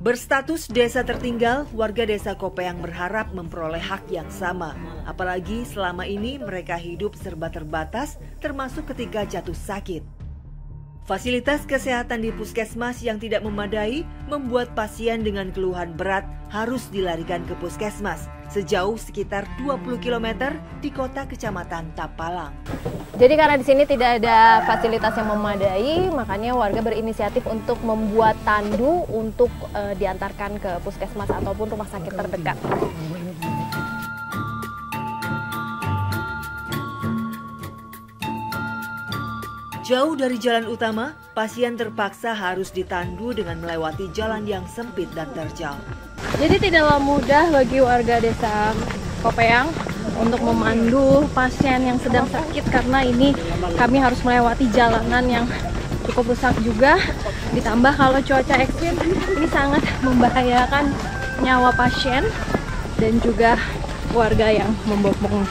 Berstatus desa tertinggal, warga desa Kopeyang berharap memperoleh hak yang sama. Apalagi selama ini mereka hidup serba terbatas, termasuk ketika jatuh sakit. Fasilitas kesehatan di puskesmas yang tidak memadai membuat pasien dengan keluhan berat harus dilarikan ke puskesmas sejauh sekitar 20 km di kota kecamatan Tapalang. Jadi karena di sini tidak ada fasilitas yang memadai, makanya warga berinisiatif untuk membuat tandu untuk diantarkan ke puskesmas ataupun rumah sakit terdekat. Jauh dari jalan utama, pasien terpaksa harus ditandu dengan melewati jalan yang sempit dan terjal. Jadi tidaklah mudah bagi warga desa Kopeyang untuk memandu pasien yang sedang sakit karena ini kami harus melewati jalanan yang cukup rusak juga. Ditambah kalau cuaca ekstrim ini sangat membahayakan nyawa pasien dan juga warga yang membopongnya.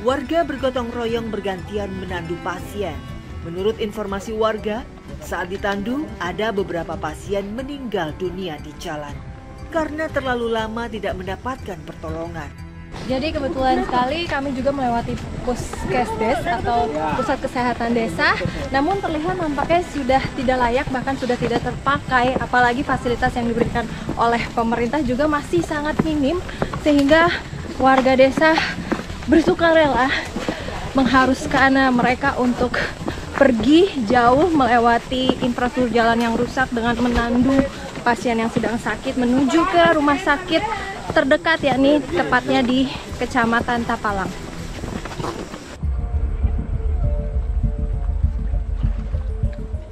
Warga bergotong royong bergantian menandu pasien. Menurut informasi warga, saat ditandu ada beberapa pasien meninggal dunia di jalan karena terlalu lama tidak mendapatkan pertolongan. Jadi kebetulan sekali kami juga melewati puskesdes atau pusat kesehatan desa, namun terlihat nampaknya sudah tidak layak, bahkan sudah tidak terpakai, apalagi fasilitas yang diberikan oleh pemerintah juga masih sangat minim, sehingga warga desa bersukarela mengharuskan mereka untuk pergi jauh melewati infrastruktur jalan yang rusak dengan menandu pasien yang sedang sakit menuju ke rumah sakit terdekat, yakni tepatnya di Kecamatan Tapalang.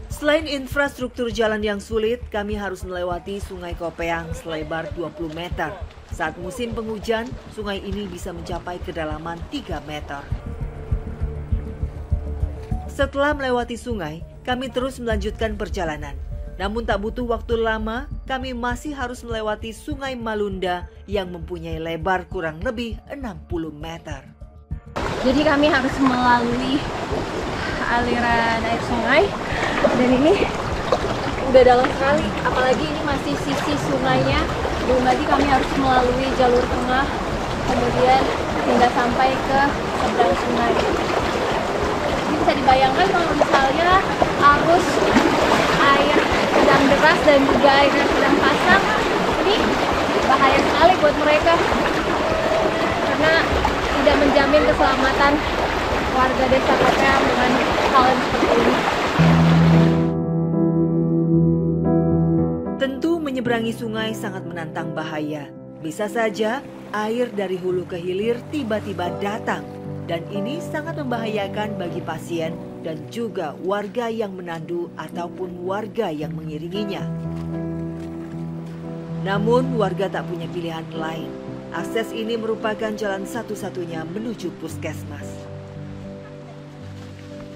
Selain infrastruktur jalan yang sulit, kami harus melewati Sungai Kopeyang selebar 20 meter. Saat musim penghujan, sungai ini bisa mencapai kedalaman 3 meter. Setelah melewati sungai, kami terus melanjutkan perjalanan. Namun tak butuh waktu lama, kami masih harus melewati Sungai Malunda yang mempunyai lebar kurang lebih 60 meter. Jadi kami harus melalui aliran air sungai dan ini udah dalam sekali, apalagi ini masih sisi sungainya. Belum lagi kami harus melalui jalur tengah, kemudian hingga sampai ke seberang sungai. Ini bisa dibayangkan kalau misalnya arus air sedang deras dan juga airnya sedang pasang, ini bahaya sekali buat mereka karena tidak menjamin keselamatan warga desa Kopeyang dengan hal yang seperti ini. Tentu menyeberangi sungai sangat menantang bahaya. Bisa saja air dari hulu ke hilir tiba-tiba datang dan ini sangat membahayakan bagi pasien dan juga warga yang menandu ataupun warga yang mengiringinya. Namun warga tak punya pilihan lain. Akses ini merupakan jalan satu-satunya menuju puskesmas.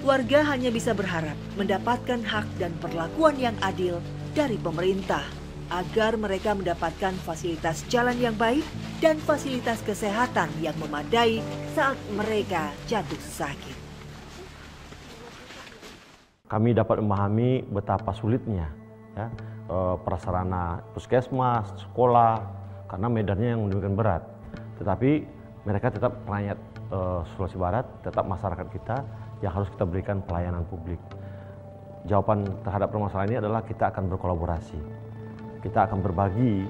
Warga hanya bisa berharap mendapatkan hak dan perlakuan yang adil dari pemerintah agar mereka mendapatkan fasilitas jalan yang baik dan fasilitas kesehatan yang memadai saat mereka jatuh sakit. Kami dapat memahami betapa sulitnya ya, prasarana puskesmas, sekolah, karena medannya yang demikian berat. Tetapi mereka tetap rakyat Sulawesi Barat, tetap masyarakat kita yang harus kita berikan pelayanan publik. Jawaban terhadap permasalahan ini adalah kita akan berkolaborasi. Kita akan berbagi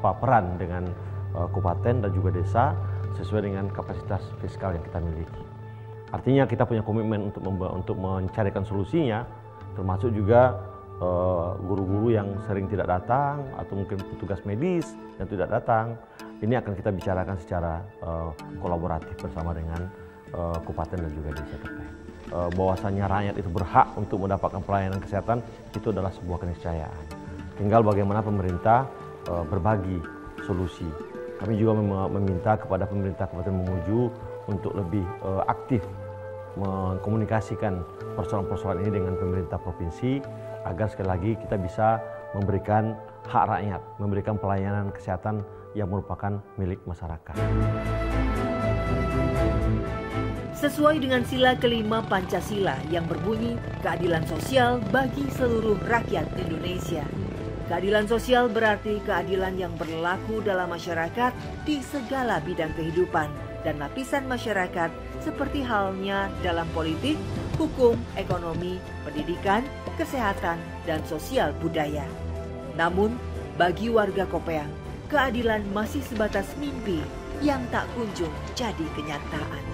peran dengan kabupaten dan juga desa sesuai dengan kapasitas fiskal yang kita miliki. Artinya kita punya komitmen untuk mencarikan solusinya, termasuk juga guru-guru yang sering tidak datang atau mungkin petugas medis yang tidak datang. Ini akan kita bicarakan secara kolaboratif bersama dengan kabupaten dan juga desa terkait. Bahwasannya rakyat itu berhak untuk mendapatkan pelayanan kesehatan itu adalah sebuah keniscayaan. Tinggal bagaimana pemerintah berbagi solusi. Kami juga meminta kepada pemerintah Kabupaten Mamuju untuk lebih aktif mengkomunikasikan persoalan-persoalan ini dengan pemerintah provinsi agar sekali lagi kita bisa memberikan hak rakyat, memberikan pelayanan kesehatan yang merupakan milik masyarakat. Sesuai dengan sila kelima Pancasila yang berbunyi keadilan sosial bagi seluruh rakyat Indonesia. Keadilan sosial berarti keadilan yang berlaku dalam masyarakat di segala bidang kehidupan dan lapisan masyarakat seperti halnya dalam politik, hukum, ekonomi, pendidikan, kesehatan, dan sosial budaya. Namun, bagi warga Kopeang, keadilan masih sebatas mimpi yang tak kunjung jadi kenyataan.